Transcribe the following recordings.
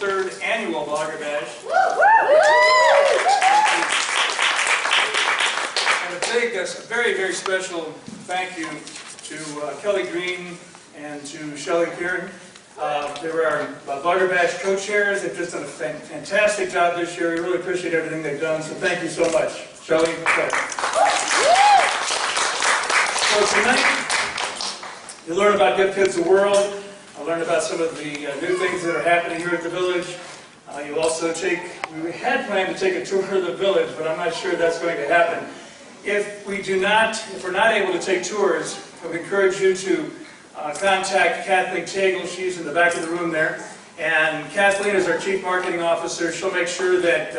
63rd Annual Bloggerbash. And a very, very special thank you to Kelly Green and to Shelley Kieran. They were our Bloggerbash co-chairs. They've just done a fantastic job this year. We really appreciate everything they've done, so thank you so much. Shelley, so tonight, you learn about Give Kids the World. I'll learn about some of the new things that are happening here at the village. You'll also we had planned to take a tour of the village, but I'm not sure that's going to happen. If we're not able to take tours, I would encourage you to contact Kathleen Tagle. She's in the back of the room there. And Kathleen is our Chief Marketing Officer. She'll make sure that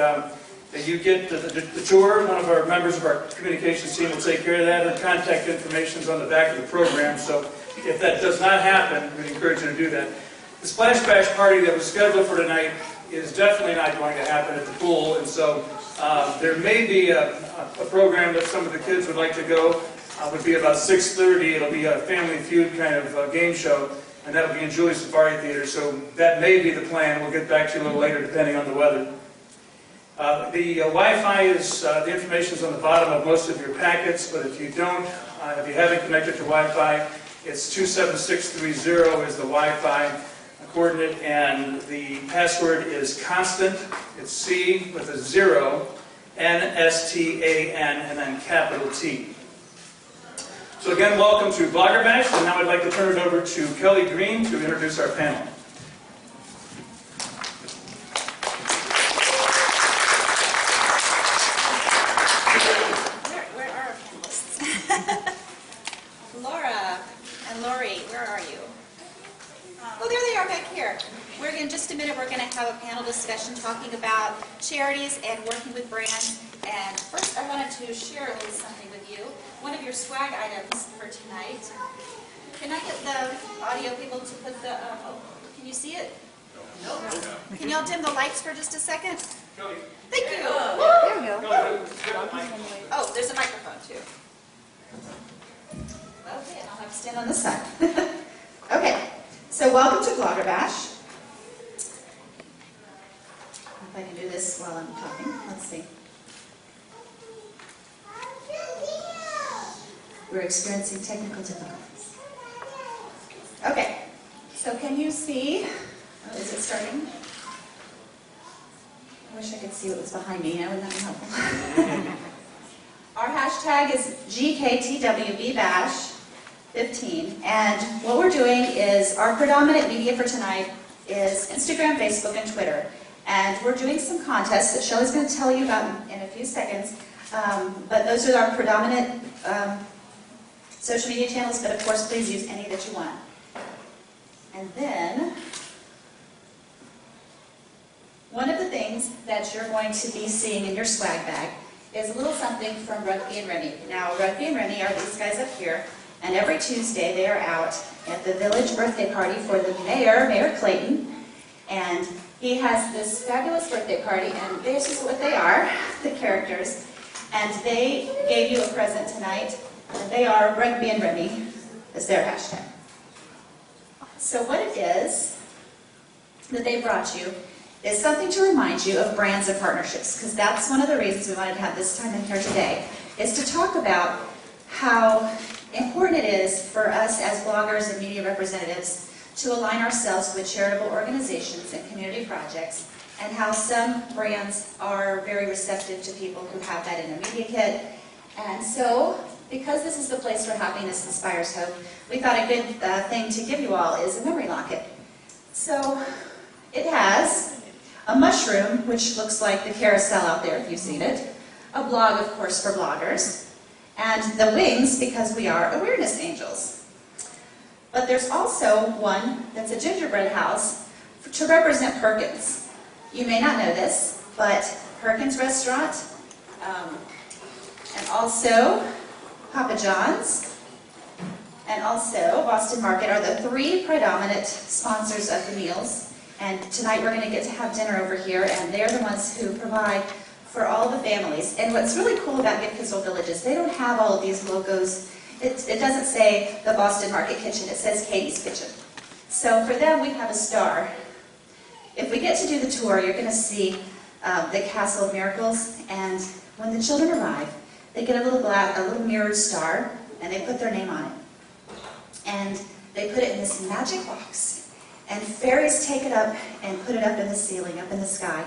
you get the tour. One of our members of our communications team will take care of that. Her contact information is on the back of the program. So if that does not happen, we'd encourage you to do that. The Splash Bash party that was scheduled for tonight is definitely not going to happen at the pool. And so there may be a program that some of the kids would like to go. Would be about 6:30. It'll be a Family Feud kind of game show, and that'll be in Julie Safari Theater. So that may be the plan. We'll get back to you a little later, depending on the weather. The Wi-Fi is the information is on the bottom of most of your packets. But if you haven't connected to Wi-Fi, it's 27630 is the Wi-Fi coordinate, and the password is constant. It's C with a 0, NSTAN, and then capital T. So again, welcome to Bloggerbash, and now I'd like to turn it over to Kelly Green to introduce our panel. Where are our panelists? Laura and Lorri, where are you? Oh, there they are back here. In just a minute, we're going to have a panel discussion talking about charities and working with brands. And first, I wanted to share a little something with you. One of your swag items for tonight. Can I get the audio people to put the, can you see it? No. Can y'all dim the lights for just a second? Thank you. There we go. Oh, there's a microphone too. Okay, and I'll have to stand on this side. Okay, so welcome to Bloggerbash. If I can do this while I'm talking. Let's see. We're experiencing technical difficulties. Okay, so can you see? Oh, is it starting? I wish I could see what was behind me. Wouldn't that be helpful? Our hashtag is GKTWBbash15, and what we're doing is our predominant media for tonight is Instagram, Facebook, and Twitter. And we're doing some contests that Shelley's going to tell you about in a few seconds. But those are our predominant social media channels, but of course, please use any that you want. And then, one of the things that you're going to be seeing in your swag bag is a little something from Rugby and Remy. Now, Rugby and Remy are these guys up here, and every Tuesday they are out at the village birthday party for the mayor, Mayor Clayton, and he has this fabulous birthday party, and this is what they are, the characters, and they gave you a present tonight. And they are Rugby and Remy, is their hashtag. So what it is that they brought you is something to remind you of brands and partnerships, because that's one of the reasons we wanted to have this time in here today, is to talk about how important it is for us as bloggers and media representatives to align ourselves with charitable organizations and community projects, and how some brands are very receptive to people who have that in their media kit. And so, because this is the place where happiness inspires hope, we thought a good thing to give you all is a memory locket. So, it has a mushroom, which looks like the carousel out there if you've seen it, a blog, of course, for bloggers, and the wings, because we are awareness angels. But there's also one that's a gingerbread house to represent Perkins. You may not know this, but Perkins Restaurant, and also Papa John's, and also Boston Market are the three predominant sponsors of the meals. And tonight we're going to get to have dinner over here, and they're the ones who provide for all the families. And what's really cool about Give Kids Village is they don't have all of these logos. It doesn't say the Boston Market Kitchen, it says Katie's Kitchen. So for them we have a star. if we get to do the tour, you're going to see the Castle of Miracles, and when the children arrive, they get a little mirrored star, and they put their name on it. And they put it in this magic box, and fairies take it up and put it up in the ceiling, up in the sky.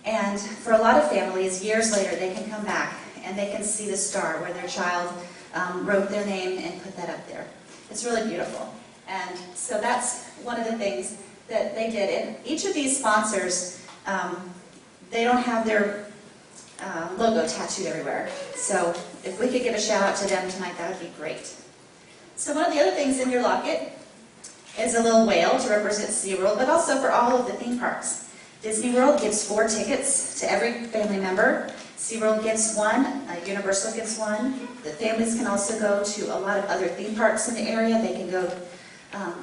And for a lot of families, years later, they can come back, and they can see the star where their child wrote their name and put that up there. It's really beautiful. And so that's one of the things that they did. And each of these sponsors, they don't have their logo tattooed everywhere. So if we could give a shout out to them tonight, that would be great. So one of the other things in your locket is a little whale to represent SeaWorld, but also for all of the theme parks. Disney World gives 4 tickets to every family member. SeaWorld gives 1, Universal gives 1. The families can also go to a lot of other theme parks in the area. They can go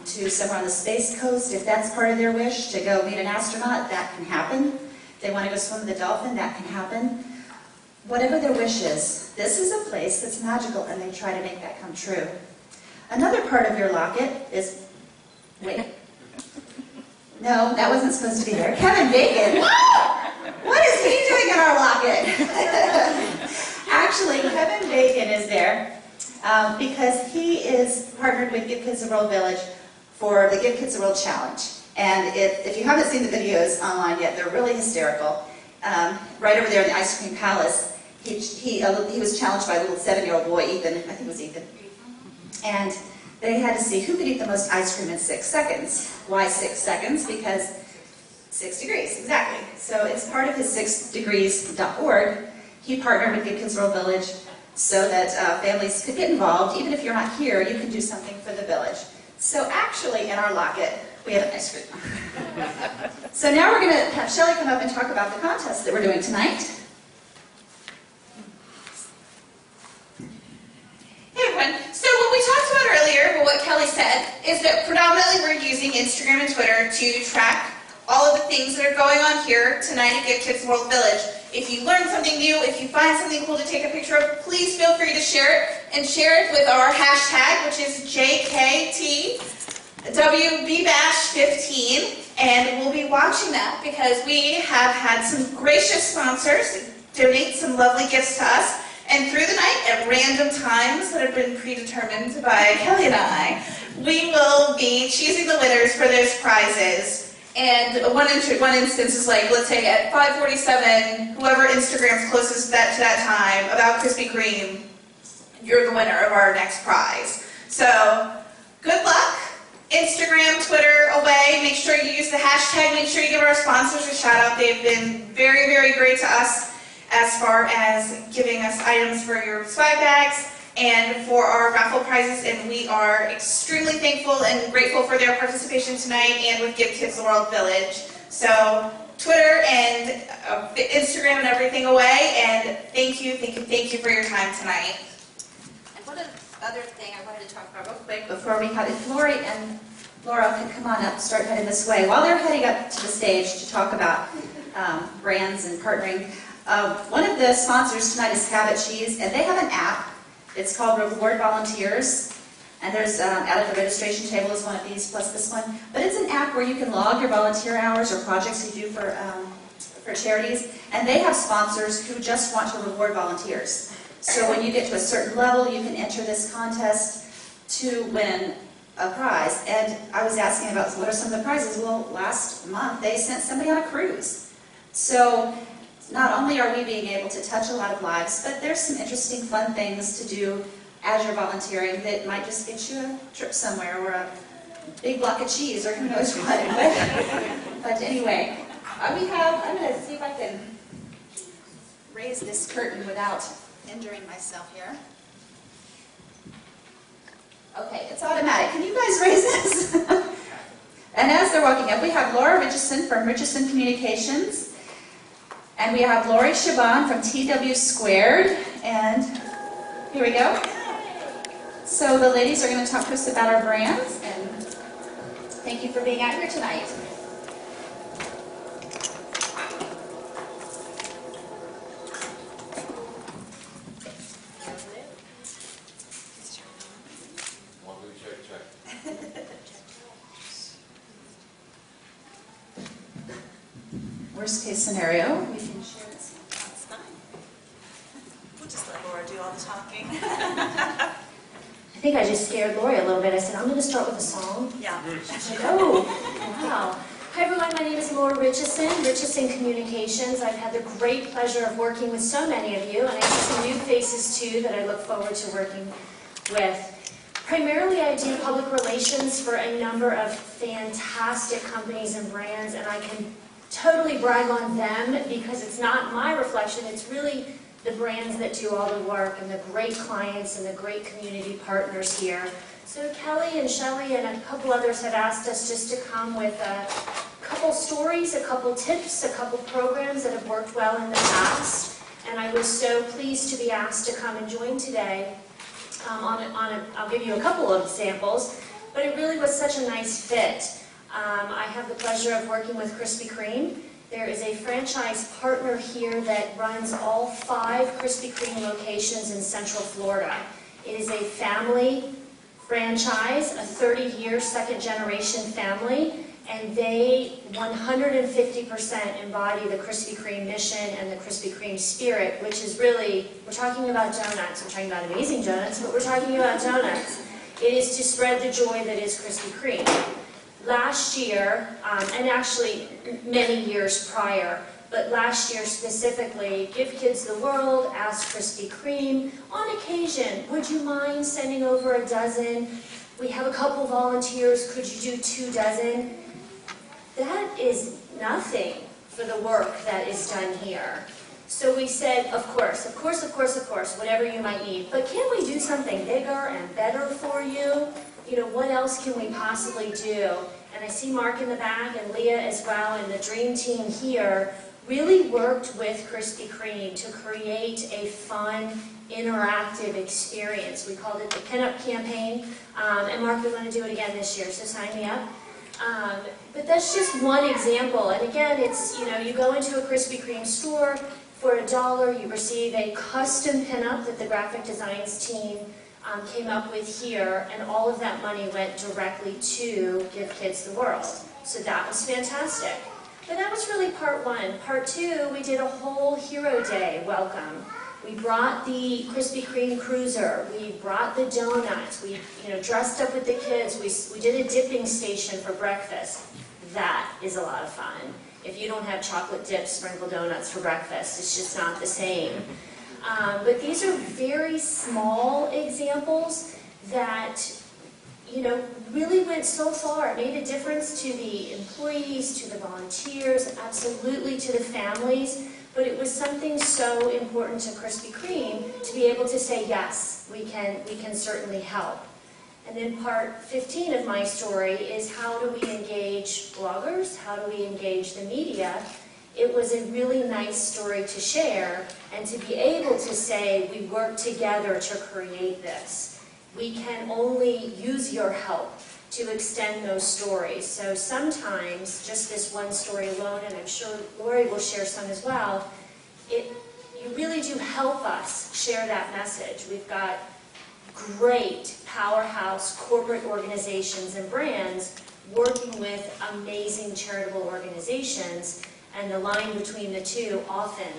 to somewhere on the Space Coast if that's part of their wish, to go meet an astronaut, that can happen. If they want to go swim with a dolphin, that can happen. Whatever their wish is, this is a place that's magical, and they try to make that come true. Another part of your locket is, wait, no, that wasn't supposed to be there. Kevin Bacon. What is he doing in our locket? Actually, Kevin Bacon is there because he is partnered with Give Kids the World Village for the Give Kids the World Challenge. And if you haven't seen the videos online yet, they're really hysterical. Right over there in the Ice Cream Palace, he was challenged by a little 7-year-old boy, Ethan, I think it was Ethan. And they had to see who could eat the most ice cream in 6 seconds. Why 6 seconds? Because 6 degrees, exactly. So it's part of his 6degrees.org. He partnered with Give Kids World Village so that families could get involved. Even if you're not here, you can do something for the village. So actually, in our locket, we have an ice cream. So now we're going to have Shelly come up and talk about the contest that we're doing tonight. Hey everyone, so what we talked about earlier, what Kelly said, is that predominantly we're using Instagram and Twitter to track all of the things that are going on here tonight at Give Kids World Village. If you learn something new, if you find something cool to take a picture of, please feel free to share it, and share it with our hashtag, which is JKTWBbash15, and we'll be watching that because we have had some gracious sponsors donate some lovely gifts to us. And through the night, at random times that have been predetermined by Kelly and I, we will be choosing the winners for those prizes. And one instance is like, let's say at 5:47, whoever Instagram's closest to that time, about Krispy Kreme, you're the winner of our next prize. So, good luck. Instagram, Twitter, away. Make sure you use the hashtag. Make sure you give our sponsors a shout out. They've been very, very great to us as far as giving us items for your swag bags and for our raffle prizes, and we are extremely thankful and grateful for their participation tonight and with Give Kids the World Village. So Twitter and Instagram and everything away, and thank you for your time tonight. And one other thing I wanted to talk about real quick before we have, if Lorri and Laura can come on up, start heading this way. While they're heading up to the stage to talk about brands and partnering, one of the sponsors tonight is Cabot Cheese, and they have an app. It's called Reward Volunteers, and there's out at the registration table is one of these plus this one. But it's an app where you can log your volunteer hours or projects you do for charities, and they have sponsors who just want to reward volunteers. So when you get to a certain level, you can enter this contest to win a prize. And I was asking about what are some of the prizes. Well, last month they sent somebody on a cruise. So not only are we being able to touch a lot of lives, but there's some interesting, fun things to do as you're volunteering that might just get you a trip somewhere or a big block of cheese or who knows what. But anyway, I'm going to see if I can raise this curtain without injuring myself here. Okay, it's automatic. Can you guys raise this? And as they're walking up, we have Richeson from Richeson Communications. And we have Lorri Sheban from TWSquared, and here we go. So the ladies are going to talk to us about our brands, and thank you for being out here tonight. worst case scenario, we can share it. That's fine. We'll just let Laura do all the talking. I think I just scared Lori a little bit. I said, I'm going to start with a song. Yeah. She's like, oh, wow. Hi everyone, my name is Lorri, Richeson Communications. I've had the great pleasure of working with so many of you, and I see some new faces too that I look forward to working with. Primarily I do public relations for a number of fantastic companies and brands, and I can totally brag on them because it's not my reflection, it's really the brands that do all the work and the great clients and the great community partners here. So Kelly and Shelley and a couple others have asked us just to come with a couple stories, a couple tips, a couple programs that have worked well in the past. And I was so pleased to be asked to come and join today. I'll give you a couple of examples, but it really was such a nice fit. I have the pleasure of working with Krispy Kreme. There is a franchise partner here that runs all 5 Krispy Kreme locations in Central Florida. It is a family franchise, a 30-year second-generation family, and they 150% embody the Krispy Kreme mission and the Krispy Kreme spirit, which is really, we're talking about donuts, we're talking about amazing donuts, but we're talking about donuts. It is to spread the joy that is Krispy Kreme. Last year, and actually many years prior, but last year specifically, Give Kids the World asked Krispy Kreme, on occasion, would you mind sending over a dozen? We have a couple volunteers, could you do 2 dozen? That is nothing for the work that is done here. So we said, of course, whatever you might need, but can we do something bigger and better for you? You know, what else can we possibly do? And I see Mark in the back and Leah as well, and the dream team here really worked with Krispy Kreme to create a fun, interactive experience. We called it the Pinup Campaign, and Mark, we want to do it again this year, so sign me up. But that's just one example, and again, it's, you know, you go into a Krispy Kreme store, for $1, you receive a custom pinup that the graphic designs team came up with here, and all of that money went directly to Give Kids the World. So that was fantastic. But that was really part 1. Part 2, we did a whole Hero Day welcome. We brought the Krispy Kreme cruiser. We brought the donuts. We, dressed up with the kids. We did a dipping station for breakfast. That is a lot of fun. If you don't have chocolate dipped sprinkled donuts for breakfast, it's just not the same. But these are very small examples that, really went so far. It made a difference to the employees, to the volunteers, absolutely to the families. But it was something so important to Krispy Kreme to be able to say, yes, we can certainly help. And then part 15 of my story is how do we engage bloggers? How do we engage the media? It was a really nice story to share and to be able to say we work together to create this. We can only use your help to extend those stories. So sometimes, just this one story alone, and I'm sure Lorri will share some as well, you really do help us share that message. We've got great powerhouse corporate organizations and brands working with amazing charitable organizations, and the line between the two often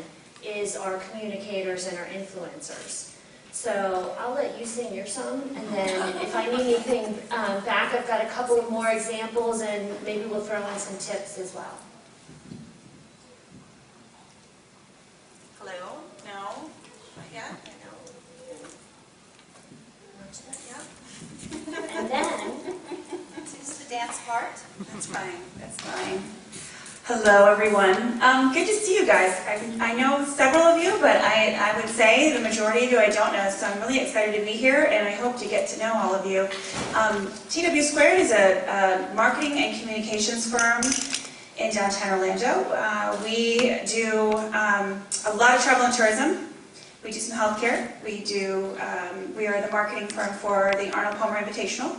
is our communicators and our influencers. So I'll let you sing your song, and then if I need anything back, I've got a couple of more examples, and maybe we'll throw in some tips as well. Hello? No? Not yet? Yeah. And then, This is the dance part? That's fine. That's fine. Hello, everyone. Good to see you guys. I know several of you, but I would say the majority of you I don't know, so I'm really excited to be here, and I hope to get to know all of you. TWSquared is a marketing and communications firm in downtown Orlando. We do a lot of travel and tourism. We do some healthcare. We are the marketing firm for the Arnold Palmer Invitational,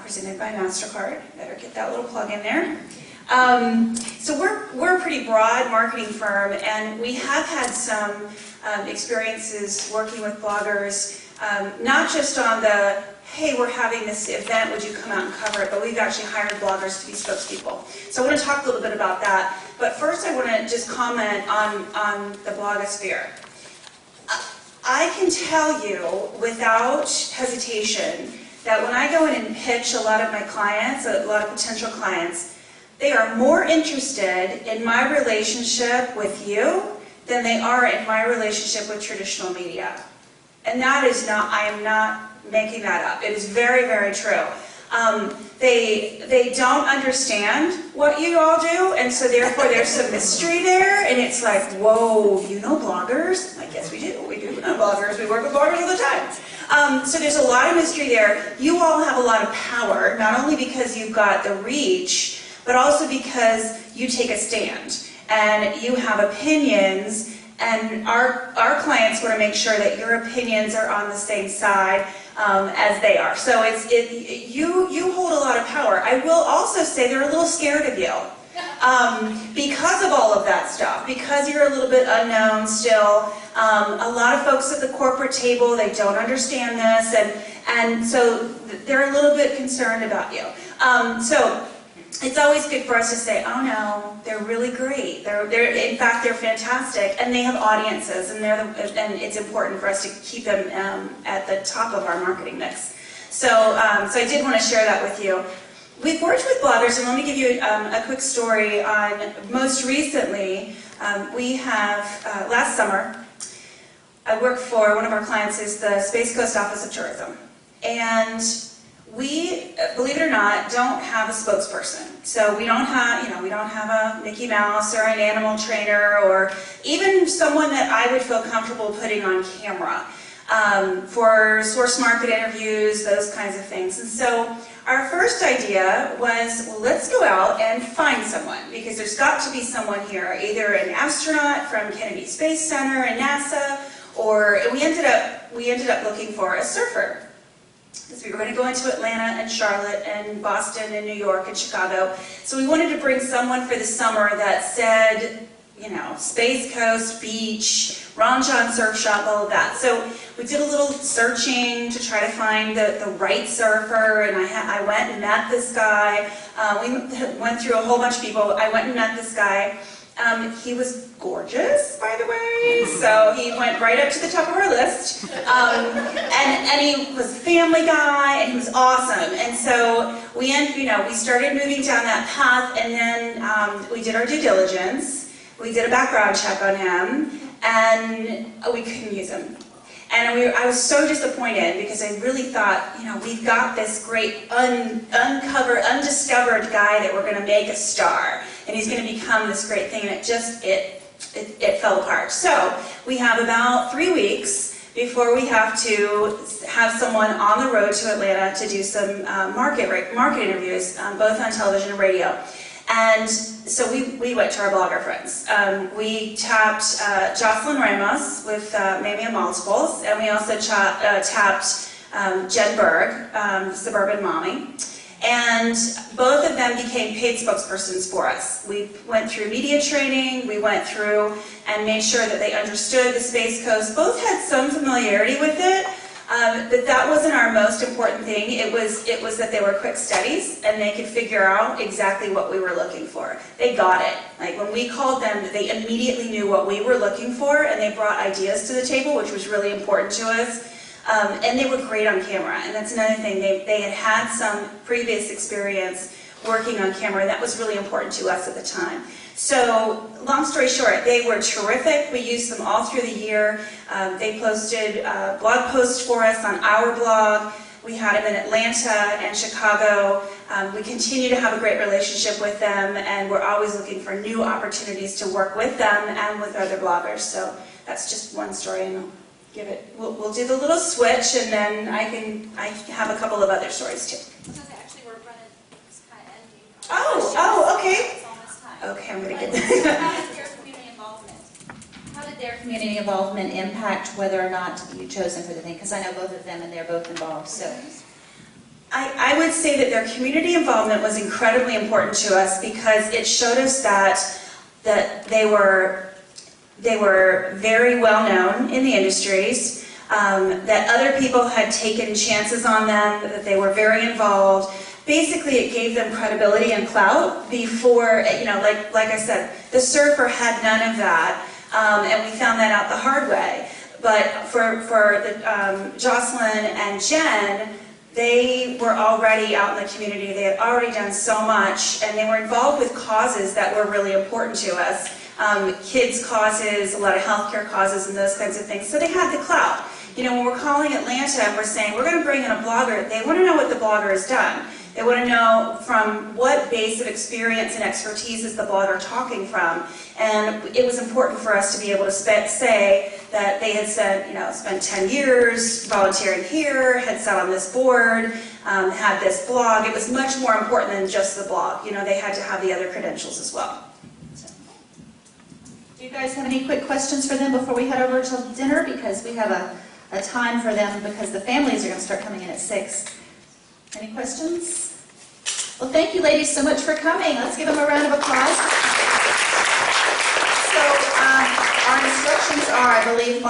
presented by MasterCard. Better get that little plug in there. So we're a pretty broad marketing firm, and we have had some experiences working with bloggers not just on the, hey, we're having this event, would you come out and cover it, but we've actually hired bloggers to be spokespeople. So I want to talk a little bit about that, but first I want to just comment on the blogosphere. I can tell you without hesitation that when I go in and pitch a lot of my clients, a lot of potential clients, they are more interested in my relationship with you than they are in my relationship with traditional media. And that is not, I am not making that up. It is very, very true. They don't understand what you all do, and so therefore there's some mystery there, and it's like, whoa, you know bloggers? Like, yes, we do. We do know bloggers. We work with bloggers all the time. So there's a lot of mystery there. You all have a lot of power, not only because you've got the reach, but also because you take a stand, and you have opinions, and our clients want to make sure that your opinions are on the same side as they are. So you hold a lot of power. I will also say they're a little scared of you because of all of that stuff, because you're a little bit unknown still. A lot of folks at the corporate table, they don't understand this, and so they're a little bit concerned about you. So it's always good for us to say, oh no, they're really great. In fact, they're fantastic, and they have audiences, and it's important for us to keep them at the top of our marketing mix. So I did want to share that with you. We've worked with bloggers, and let me give you a quick story on most recently. We have, last summer, I worked for one of our clients is the Space Coast Office of Tourism, and we, believe it or not, don't have a spokesperson. So we don't have a Mickey Mouse or an animal trainer or even someone that I would feel comfortable putting on camera for source market interviews, those kinds of things. And so our first idea was, well, let's go out and find someone, because there's got to be someone here, either an astronaut from Kennedy Space Center and NASA, or we ended up looking for a surfer. Because we were going to go into Atlanta and Charlotte and Boston and New York and Chicago. So we wanted to bring someone for the summer that said, you know, Space Coast, beach, Ron John surf shop, all of that. So we did a little searching to try to find the right surfer, and I went and met this guy. We went through a whole bunch of people. I went and met this guy. He was gorgeous, by the way, so he went right up to the top of our list. And he was a family guy, and he was awesome. And so we started moving down that path, and then we did our due diligence. We did a background check on him, and we couldn't use him. And I was so disappointed, because I really thought, you know, we've got this great uncovered, undiscovered guy that we're going to make a star, and he's going to become this great thing, and it fell apart. So we have about 3 weeks before we have to have someone on the road to Atlanta to do some market interviews, both on television and radio. And so we went to our blogger friends. We tapped Jocelyn Ramos with Mamia Multiples, and we also tapped Jen Berg, Suburban Mommy. And both of them became paid spokespersons for us. We went through media training, we went through and made sure that they understood the Space Coast. Both had some familiarity with it, but that wasn't our most important thing. It was that they were quick studies, and they could figure out exactly what we were looking for. They got it. Like when we called them, they immediately knew what we were looking for, and they brought ideas to the table, which was really important to us. And they were great on camera, and that's another thing. They had some previous experience working on camera, and that was really important to us at the time. So, long story short, they were terrific. We used them all through the year. They posted blog posts for us on our blog. We had them in Atlanta and Chicago. We continue to have a great relationship with them, and we're always looking for new opportunities to work with them and with other bloggers. So that's just one story, and we'll do the little switch, and then I have a couple of other stories too. Actually, we're running this kind of ending. Oh, okay. It's almost time. Okay, I'm gonna get How did their community involvement? How did their community involvement impact whether or not you chose them for the thing? Because I know both of them, and they're both involved. So, I would say that their community involvement was incredibly important to us, because it showed us that they were very well known in the industries. that other people had taken chances on them, that they were very involved. Basically, it gave them credibility and clout before, like I said, the surfer had none of that, and we found that out the hard way. But for Jocelyn and Jen, they were already out in the community. They had already done so much, and they were involved with causes that were really important to us. Kids' causes, a lot of healthcare causes, and those kinds of things. So they had the clout. When we're calling Atlanta and we're saying, we're going to bring in a blogger, they want to know what the blogger has done. They want to know from what base of experience and expertise is the blogger talking from. And it was important for us to be able to say that they had spent 10 years volunteering here, had sat on this board, had this blog. It was much more important than just the blog. They had to have the other credentials as well. Do you guys have any quick questions for them before we head over to dinner? Because we have a time for them because the families are going to start coming in at 6. Any questions? Well, thank you ladies so much for coming. Let's give them a round of applause. So our instructions are, I believe,